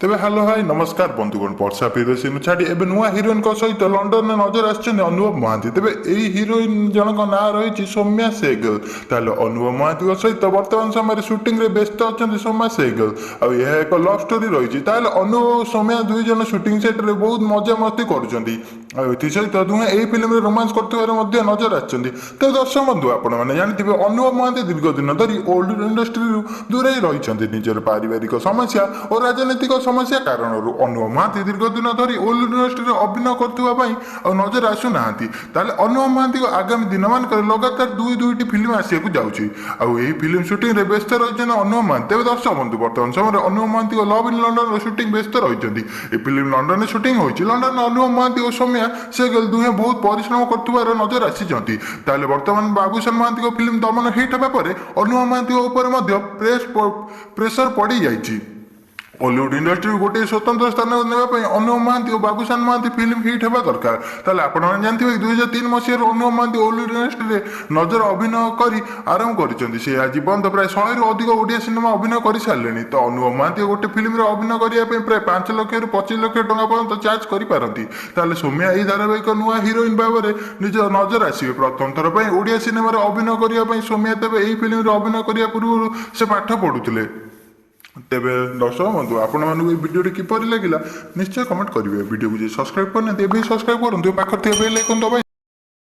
तेबे hello hi नमस्कार बंधुगण वर्षा प्रियदर्शी छाड़ी एवं नुआ हिरोइन सहित लंडन में नजर आसछन्ति अनुभव महांती तेबे एई हिरोइन जनक ना रही सौम्या सेगल ताले अनुभव महांती सहित वर्तमान समय सुटिंग रे व्यस्त अच्छा सौम्या सेगल आ यह एक लव स्टोरी रही अनुभव सौम्या दुई जन सुटिंग सेट रे बहुत मजा मस्ती करुँच सहित दुहे यही फिल्म रे रोमांस कर नजर आछन्ति तो दर्शक बंधु आपण मैंने जानते अनुभव महांती दीर्घ दिन धरी ओल्ड इंडस्ट्री दूरे रही निजर पारिवारिक समस्या और राजनीतिक समस्या कारण अनुभव महांती दीर्घ दिन धरी ओल्ड इंडस्ट्री अभिनय कर नजर आसुना अनुभव महांती आगामी दिन मानक लगातार दुईटी फिल्म आसवाक जाऊँगी फिल्म सुटिंग रे व्यस्त रही अनुभव महांती तेज दर्शक बंधु बर्तमान समय Anubhav Mohanty love in London shooting व्यस्त रही फिल्म लंडन सुटिंग होती लंडन अनुभव महांती और सौम्या सेगल दुहे बहुत परिश्रम कर नजर आसी बर्तमान बाबूशान महांती फिल्म दमन हिट होगा अनुभव महांती प्रेसर पड़ जाइए हॉलीवुड इंडस्ट्री गोटे स्वतंत्र स्थान नापी अनुभव महांती और बाबूशान महांती फिल्म हिट होगा दरकार ताले आप जानते 2003 मसीह अनुभव महांती हॉलीवुड इंडस्ट्री नजर अभिनय कर आरंभ कर आज बंद प्राय 100 रु अधिक ओडिया सिनेमा अभिनय कर सारे तो अनुभव महांती गोटे फिल्म अभिनय करने प्राय 5 लाख रु 25 लाख टका पर्यटन चार्ज करते सौम्या यही धारावाहिक नुआ हिरोइन भाव में निज नजर आसवे प्रथम थर पर ओडिया सिनेमा अभिनय करने सौम्या तेज यही फिल्म अभिनय करने पूर्व से पाठ पढ़ुले तेबे दर्शक बंधु आपण मानक भिडियो किपर लगे निश्चय कमेंट करेंगे वीडियो को सब्सक्राइब करना सब्सक्राइब करूँ पाखे बेल आइकन दबाई।